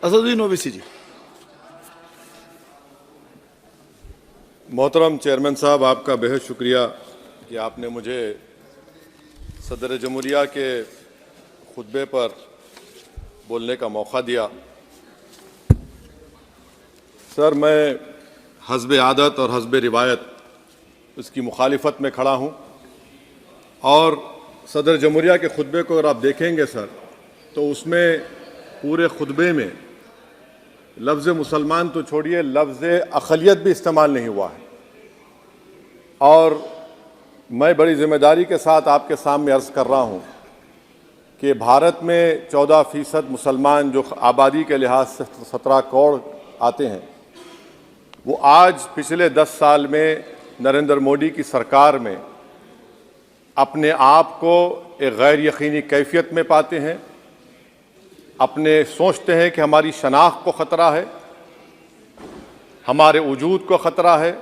असदुद्दीन ओवैसी जी। मोहतरम चेयरमैन साहब, आपका बेहद शुक्रिया कि आपने मुझे सदर जमहूरिया के खुतबे पर बोलने का मौका दिया। सर, मैं हस्ब आदत और हस्ब रिवायत उसकी मुखालिफत में खड़ा हूँ और सदर जमहूरिया के खुतबे को अगर आप देखेंगे सर, तो उसमें पूरे खुतबे में लफ्ज़ मुसलमान तो छोड़िए, लफ्ज़ अक़लियत भी इस्तेमाल नहीं हुआ है। और मैं बड़ी ज़िम्मेदारी के साथ आपके सामने अर्ज़ कर रहा हूँ कि भारत में 14% मुसलमान जो आबादी के लिहाज से 17 करोड़ आते हैं, वो आज पिछले 10 साल में नरेंद्र मोदी की सरकार में अपने आप को एक गैर यकीनी कैफियत में पाते हैं। अपने सोचते हैं कि हमारी शनाख्त को ख़तरा है, हमारे वजूद को ख़तरा है।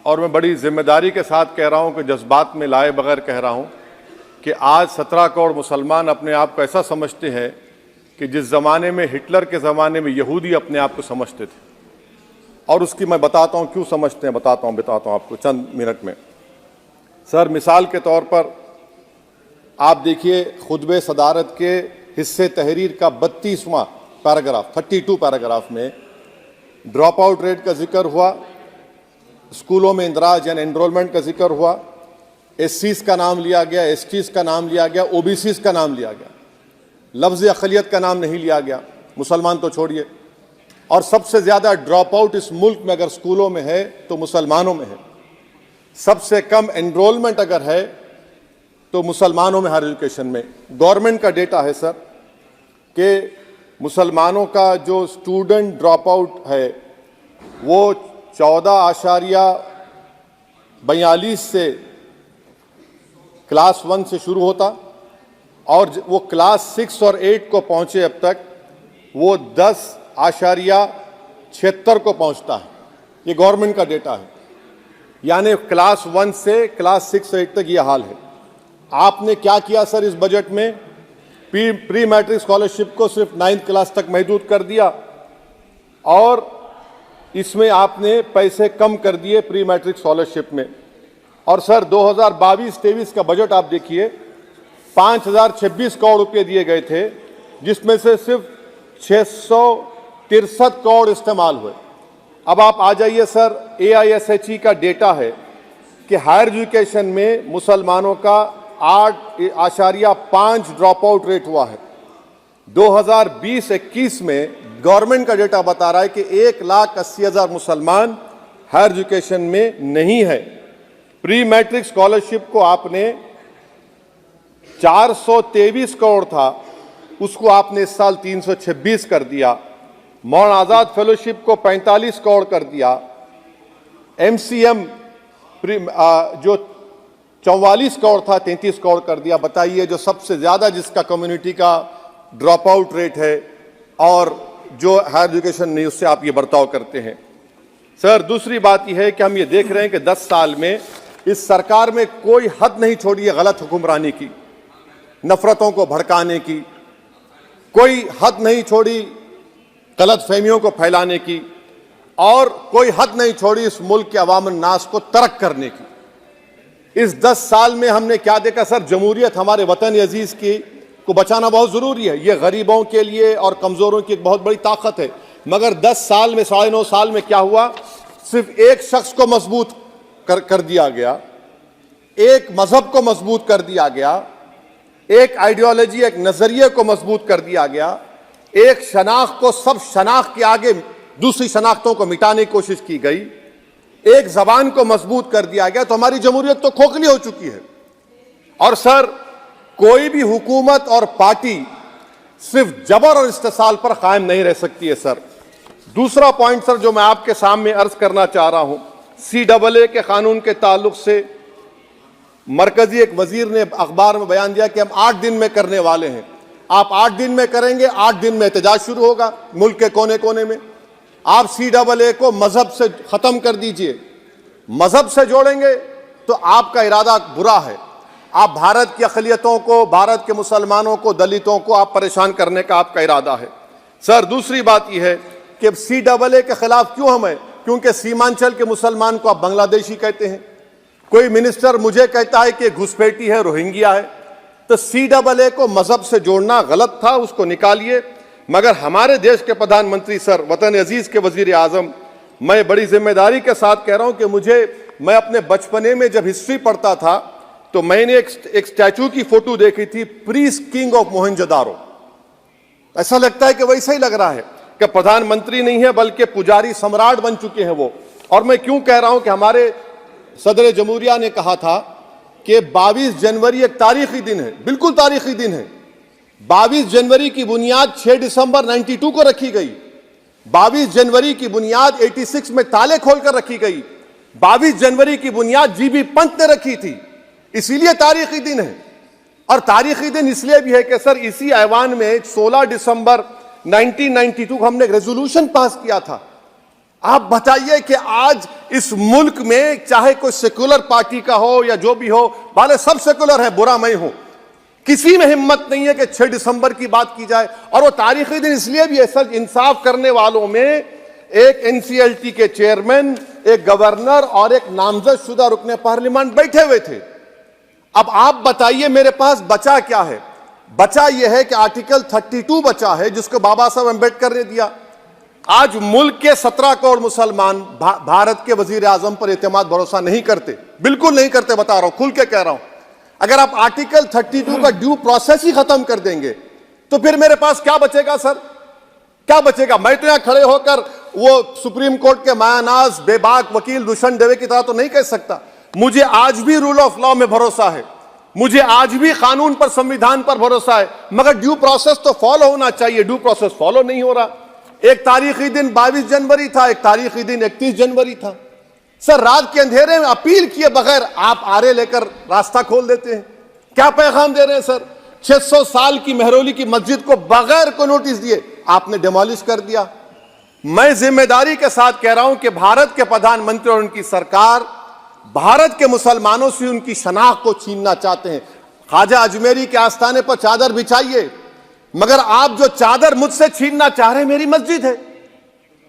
और मैं बड़ी ज़िम्मेदारी के साथ कह रहा हूँ कि जज्बात में लाए बगैर कह रहा हूँ कि आज 17 करोड़ मुसलमान अपने आप को ऐसा समझते हैं कि जिस ज़माने में हिटलर के ज़माने में यहूदी अपने आप को समझते थे। और उसकी मैं बताता हूँ क्यों समझते हैं, बताता हूँ आपको चंद मिनट में। सर, मिसाल के तौर पर आप देखिए खुतबे सदारत के हिस्से तहरीर का 32वां पैराग्राफ, 32 पैराग्राफ में ड्रॉप आउट रेट का जिक्र हुआ, स्कूलों में इंदराज यानी एनरोलमेंट का जिक्र हुआ, एससीज का नाम लिया गया, एसटीज का नाम लिया गया, ओबीसीज का नाम लिया गया, लफ्ज़ अक़लियत का नाम नहीं लिया गया, मुसलमान तो छोड़िए। और सबसे ज़्यादा ड्रॉप आउट इस मुल्क में अगर स्कूलों में है तो मुसलमानों में है। सबसे कम एनरोलमेंट अगर है तो मुसलमानों में हायर एजुकेशन में। गवर्नमेंट का डेटा है सर कि मुसलमानों का जो स्टूडेंट ड्रॉप आउट है वो 14.42 से क्लास 1 से शुरू होता और वो क्लास 6 और 8 को पहुंचे अब तक वो 10.76 को पहुंचता है। ये गवर्नमेंट का डेटा है, यानी क्लास 1 से क्लास 6 से 8 तक ये हाल है। आपने क्या किया सर इस बजट में? प्री मैट्रिक स्कॉलरशिप को सिर्फ 9th क्लास तक महदूद कर दिया और इसमें आपने पैसे कम कर दिए प्री मैट्रिक स्कॉलरशिप में। और सर 2022-23 का बजट आप देखिए, 5026 करोड़ रुपए दिए गए थे, जिसमें से सिर्फ 663 करोड़ इस्तेमाल हुए। अब आप आ जाइए सर, AISHE का डेटा है कि हायर एजुकेशन में मुसलमानों का 8.5 ड्रॉप आउट रेट हुआ है। 2020-21 में गवर्नमेंट का डेटा बता रहा है कि 1,80,000 मुसलमान हायर एजुकेशन में नहीं है। प्री मैट्रिक स्कॉलरशिप को आपने 423 करोड़ था, उसको आपने इस साल 326 कर दिया। मौन आज़ाद फेलोशिप को 45 करोड़ कर दिया। MCM जो 44 करोड़ था 33 करोड़ कर दिया। बताइए, जो सबसे ज़्यादा जिसका कम्युनिटी का ड्रॉप आउट रेट है और जो हायर एजुकेशन नहीं, उससे आप ये बर्ताव करते हैं। सर, दूसरी बात यह है कि हम ये देख रहे हैं कि 10 साल में इस सरकार में कोई हद नहीं छोड़ी है गलत हुक्मरानी की, नफरतों को भड़काने की, कोई हद नहीं छोड़ी गलत फहमियों को फैलाने की, और कोई हद नहीं छोड़ी इस मुल्क के अवाम नास को तर्क करने की। इस 10 साल में हमने क्या देखा सर? जमहूरियत हमारे वतन अजीज की को बचाना बहुत ज़रूरी है। ये गरीबों के लिए और कमज़ोरों की एक बहुत बड़ी ताकत है। मगर 10 साल में, 9.5 साल में क्या हुआ? सिर्फ एक शख्स को मजबूत कर दिया गया, एक मजहब को मजबूत कर दिया गया, एक आइडियोलॉजी, एक नज़रिए को मजबूत कर दिया गया, एक शनाख्त को सब शनाख्त के आगे दूसरी शनाख्तों को मिटाने की कोशिश की गई, एक ज़बान को मजबूत कर दिया गया। तो हमारी जमहूरियत तो खोखली हो चुकी है। और सर, कोई भी हुकूमत और पार्टी सिर्फ जबर और इस्तेसाल पर कायम नहीं रह सकती है सर। दूसरा पॉइंट सर जो मैं आपके सामने अर्ज करना चाह रहा हूं, CAA के कानून के ताल्लुक से मरकजी एक वजीर ने अखबार में बयान दिया कि हम 8 दिन में करने वाले हैं। आप 8 दिन में करेंगे, 8 दिन में एहतजाज शुरू होगा मुल्क के कोने कोने में। आप CAA को मजहब से खत्म कर दीजिए, मजहब से जोड़ेंगे तो आपका इरादा बुरा है। आप भारत की अक़लियतों को, भारत के मुसलमानों को, दलितों को आप परेशान करने का आपका इरादा है। सर दूसरी बात यह है कि CAA के खिलाफ क्यों हम हैं? क्योंकि सीमांचल के मुसलमान को आप बांग्लादेशी कहते हैं। कोई मिनिस्टर मुझे कहता है कि घुसपैठी है, रोहिंग्या है। तो CAA को मजहब से जोड़ना गलत था, उसको निकालिए। मगर हमारे देश के प्रधानमंत्री सर, वतन अजीज के वजीर आजम, मैं बड़ी जिम्मेदारी के साथ कह रहा हूं कि मैं अपने बचपने में जब हिस्ट्री पढ़ता था तो मैंने एक स्टैचू की फोटो देखी थी, प्रीस्ट किंग ऑफ मोहनजोदारो। ऐसा लगता है कि वैसा ही लग रहा है कि प्रधानमंत्री नहीं है बल्कि पुजारी सम्राट बन चुके हैं वो। और मैं क्यों कह रहा हूं कि हमारे सदर जमहूरिया ने कहा था कि 22 जनवरी एक तारीखी दिन है, बिल्कुल तारीखी दिन है। 22 जनवरी की बुनियाद 6 दिसंबर 92 को रखी गई। 22 जनवरी की बुनियाद 86 में ताले खोलकर रखी गई। 22 जनवरी की बुनियाद जीबी पंत ने रखी थी, इसीलिए तारीखी दिन है। और तारीखी दिन इसलिए भी है कि सर इसी ऐवान में 16 दिसंबर 1992 को हमने एक रेजोल्यूशन पास किया था। आप बताइए कि आज इस मुल्क में चाहे कोई सेकुलर पार्टी का हो या जो भी हो, वाले सब सेकुलर है, बुरा मैं हूं, किसी में हिम्मत नहीं है कि 6 दिसंबर की बात की जाए। और वो तारीखी दिन इसलिए भी है सर, इंसाफ करने वालों में एक NCLT के चेयरमैन, एक गवर्नर और एक नामजदशुदा रुकने पार्लियामेंट बैठे हुए थे। अब आप बताइए मेरे पास बचा क्या है? बचा यह है कि आर्टिकल 32 बचा है जिसको बाबा साहब अम्बेडकर ने दिया। आज मुल्क के 17 करोड़ मुसलमान भारत के वजीर आजम पर एतमाद भरोसा नहीं करते, बिल्कुल नहीं करते, बता रहा हूं, खुल के कह रहा हूं। अगर आप आर्टिकल 32 का ड्यू प्रोसेस ही खत्म कर देंगे तो फिर मेरे पास क्या बचेगा सर? क्या बचेगा? मैं तो यहां खड़े होकर वो सुप्रीम कोर्ट के मायानाज बेबाक वकील दुष्यंत दवे की तरह तो नहीं कह सकता। मुझे आज भी रूल ऑफ लॉ में भरोसा है, मुझे आज भी कानून पर, संविधान पर भरोसा है, मगर ड्यू प्रोसेस तो फॉलो होना चाहिए। ड्यू प्रोसेस फॉलो नहीं हो रहा। एक तारीखी दिन 22 जनवरी था, एक तारीखी दिन 31 जनवरी था। सर रात के अंधेरे में अपील किए बगैर आप आरे लेकर रास्ता खोल देते हैं। क्या पैगाम दे रहे हैं सर? 600 साल की मेहरौली की मस्जिद को बगैर को नोटिस दिए आपने डिमोलिश कर दिया। मैं जिम्मेदारी के साथ कह रहा हूं कि भारत के प्रधानमंत्री और उनकी सरकार भारत के मुसलमानों से उनकी शनाख्त को छीनना चाहते हैं। ख्वाजा अजमेरी के आस्थाने पर चादर बिछाइए, मगर आप जो चादर मुझसे छीनना चाह रहे हैं, मेरी मस्जिद है,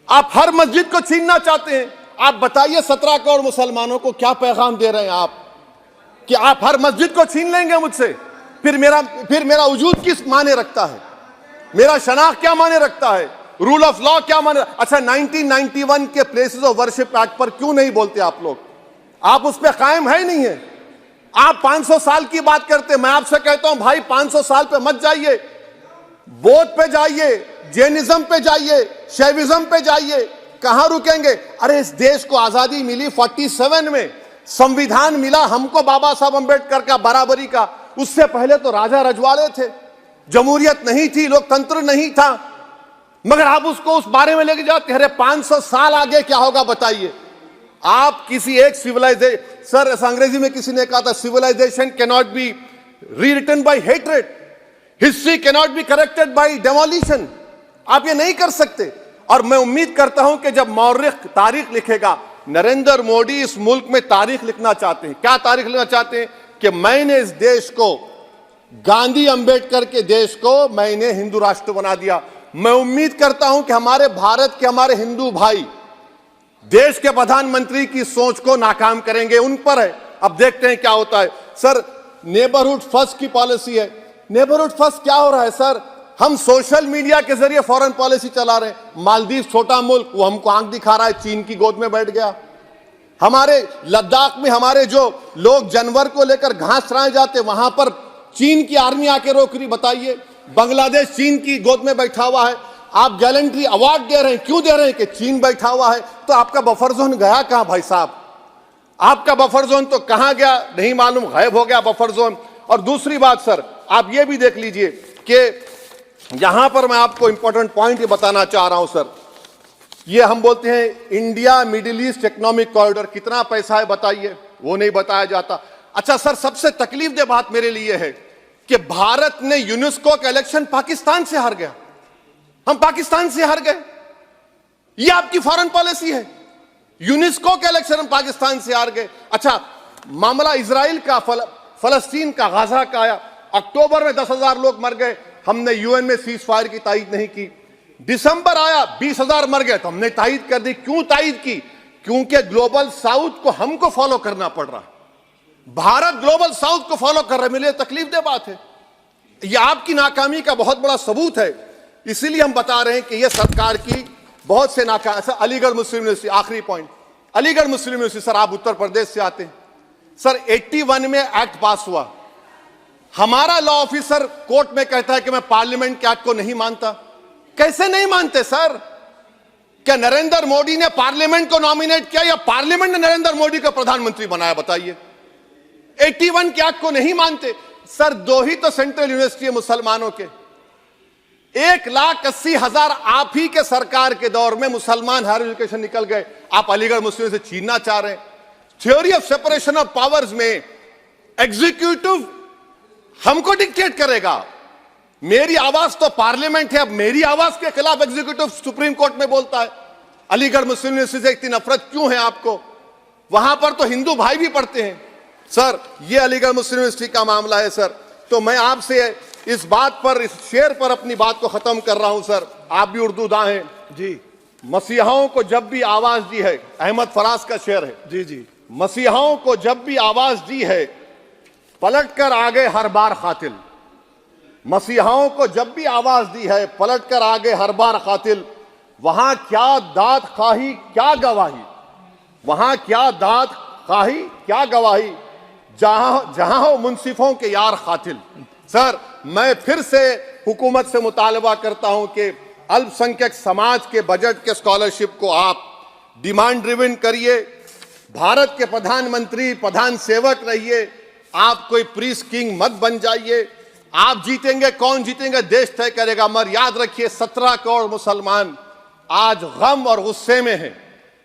आप हर मस्जिद को छीनना चाहते हैं। आप बताइए 17 करोड़ मुसलमानों को क्या पैगाम दे रहे हैं आप कि आप हर मस्जिद को छीन लेंगे मुझसे? फिर मेरा वजूद किस माने रखता है? मेरा शनाख्त क्या माने रखता है? रूल ऑफ लॉ क्या माने? अच्छा, 1991 के प्लेसेस ऑफ वर्शिप एक्ट पर क्यों नहीं बोलते आप लोग? आप उस पर कायम है ही नहीं है। आप 500 साल की बात करते। मैं आपसे कहता हूं भाई 500 साल पे मत जाइए, बौद्ध पे जाइए, जैनिज्म पे जाइए, शैविज्म पे जाइए, कहां रुकेंगे? अरे इस देश को आजादी मिली 47 में, संविधान मिला हमको बाबा साहब अम्बेडकर का, बराबरी का। उससे पहले तो राजा रजवाड़े थे, जमहूरियत नहीं थी, लोकतंत्र नहीं था, मगर आप उसको उस बारे में लेके जाते। अरे 500 साल आगे क्या होगा बताइए? आप किसी एक सिविलाइजेशन, सर अंग्रेजी में किसी ने कहा था, civilisation can not be rewritten by hatred, history can not be corrected by demolition. आप ये नहीं कर सकते। और मैं उम्मीद करता हूं कि जब मौर्ख तारीख लिखेगा, नरेंद्र मोदी इस मुल्क में तारीख लिखना चाहते हैं। क्या तारीख लिखना चाहते हैं? कि मैंने इस देश को, गांधी अंबेडकर के देश को मैंने हिंदू राष्ट्र बना दिया। मैं उम्मीद करता हूं कि हमारे भारत के हमारे हिंदू भाई देश के प्रधानमंत्री की सोच को नाकाम करेंगे। उन पर है, अब देखते हैं क्या होता है। सर नेबरहुड फर्स्ट की पॉलिसी है। नेबरहुड फर्स्ट क्या हो रहा है सर? हम सोशल मीडिया के जरिए फॉरेन पॉलिसी चला रहे हैं। मालदीव छोटा मुल्क, वो हमको आंख दिखा रहा है, चीन की गोद में बैठ गया। हमारे लद्दाख में हमारे जो लोग जानवर को लेकर घास चराए जाते, वहां पर चीन की आर्मी आके रोक रही। बताइए, बांग्लादेश चीन की गोद में बैठा हुआ है। आप गैलेंट्री अवार्ड दे रहे हैं, क्यों दे रहे हैं? कि चीन बैठा हुआ है। तो आपका बफर जोन गया कहां भाई साहब? आपका बफर जोन तो कहां गया नहीं मालूम, गायब हो गया बफर जोन। और दूसरी बात सर, आप ये भी देख लीजिए कि यहां पर मैं आपको इंपॉर्टेंट पॉइंट ये बताना चाह रहा हूं सर। ये हम बोलते हैं India middle east economic corridor, कितना पैसा है बताइए? वो नहीं बताया जाता। अच्छा सर, सबसे तकलीफ दे बात मेरे लिए है कि भारत ने यूनेस्को का इलेक्शन पाकिस्तान से हार गया। हम पाकिस्तान से हार गए, ये आपकी फॉरेन पॉलिसी है। यूनेस्को के इलेक्शन हम पाकिस्तान से हार गए। अच्छा, मामला इजराइल का, फलस्तीन का, गाजा का आया। अक्टूबर में 10,000 लोग मर गए। हमने यूएन में सीज फायर की तायीद नहीं की। दिसंबर आया 20,000 मर गए, तो हमने तायद कर दी। क्यों तायद की? क्योंकि ग्लोबल साउथ को हमको फॉलो करना पड़ रहा। भारत ग्लोबल साउथ को फॉलो कर रहे, मेरे लिए तकलीफ दे बात है। यह आपकी नाकामी का बहुत बड़ा सबूत है। इसीलिए हम बता रहे हैं कि यह सरकार की बहुत से नाकाम। अलीगढ़ मुस्लिम यूनिवर्सिटी, आखिरी पॉइंट, अलीगढ़ मुस्लिम यूनिवर्सिटी। सर, आप उत्तर प्रदेश से आते हैं। सर, 81 में एक्ट पास हुआ। हमारा लॉ ऑफिसर कोर्ट में कहता है कि मैं पार्लियामेंट के एक्ट को नहीं मानता। कैसे नहीं मानते सर? क्या नरेंद्र मोदी ने पार्लियामेंट को नॉमिनेट किया या पार्लियामेंट ने नरेंद्र मोदी को प्रधानमंत्री बनाया? बताइए। 81 के एक्ट को नहीं मानते। सर, 2 ही तो सेंट्रल यूनिवर्सिटी है मुसलमानों के। 1,80,000 आप ही के सरकार के दौर में मुसलमान हायर एजुकेशन निकल गए। आप अलीगढ़ मुस्लिम से छीनना चाह रहे हैं। Theory of separation of powers में एग्जीक्यूटिव हमको डिक्टेट करेगा। मेरी आवाज तो पार्लियामेंट है, अब मेरी आवाज के खिलाफ एग्जीक्यूटिव सुप्रीम कोर्ट में बोलता है। अलीगढ़ मुस्लिम यूनिवर्सिटी से इतनी नफरत क्यों है आपको? वहां पर तो हिंदू भाई भी पढ़ते हैं। सर, ये अलीगढ़ मुस्लिम यूनिवर्सिटी का मामला है सर। तो मैं आपसे इस बात पर, इस शेर पर अपनी बात को खत्म कर रहा हूं सर। आप भी उर्दू दां हैं जी। मसीहाओं को जब भी आवाज दी है, अहमद फराज का शेर है जी जी, मसीहाओं को जब भी आवाज दी है, पलट कर आ गए हर बार कातिल। मसीहाओं को जब भी आवाज दी है, पलट कर आ गए हर बार कातिल। वहां क्या दाद खाही क्या गवाही, वहां क्या दाद खाही क्या गवाही, जहां हो मुंसिफों के यार कातिल। सर, मैं फिर से हुकूमत से मुतालबा करता हूं कि अल्पसंख्यक समाज के बजट के स्कॉलरशिप को आप डिमांड ड्रिवन करिए। भारत के प्रधानमंत्री प्रधान सेवक रहिए। आप कोई प्रीस किंग मत बन जाइए। आप जीतेंगे, कौन जीतेंगे देश तय करेगा। मगर याद रखिए, 17 करोड़ मुसलमान आज गम और गुस्से में हैं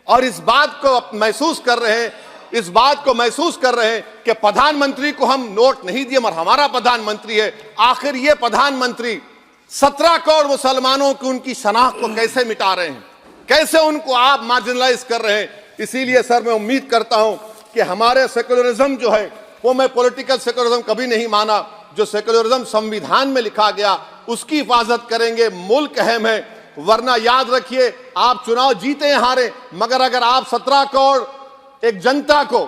और इस बात को महसूस कर रहे हैं, इस बात को महसूस कर रहे हैं कि प्रधानमंत्री को हम नोट नहीं दिए मगर हमारा प्रधानमंत्री है। आखिर ये प्रधानमंत्री 17 करोड़ मुसलमानों की उनकी शनाख्त को कैसे मिटा रहे हैं, कैसे उनको आप मार्जिनलाइज कर रहे हैं। इसीलिए सर, मैं उम्मीद करता हूं कि हमारे सेकुलरिज्म जो है, वो मैं पॉलिटिकल सेकुलरिज्म कभी नहीं माना। जो सेकुलरिज्म संविधान में लिखा गया उसकी हिफाजत करेंगे। मुल्क अहम है, वरना याद रखिए, आप चुनाव जीते हैं हारे, मगर अगर आप 17 करोड़ एक जनता को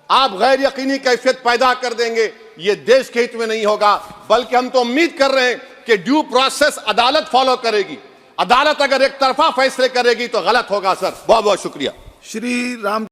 आप गैर यकीनी कैफियत पैदा कर देंगे, ये देश के हित में नहीं होगा। बल्कि हम तो उम्मीद कर रहे हैं कि ड्यू प्रोसेस अदालत फॉलो करेगी। अदालत अगर एक तरफा फैसले करेगी तो गलत होगा। सर, बहुत बहुत शुक्रिया। श्री राम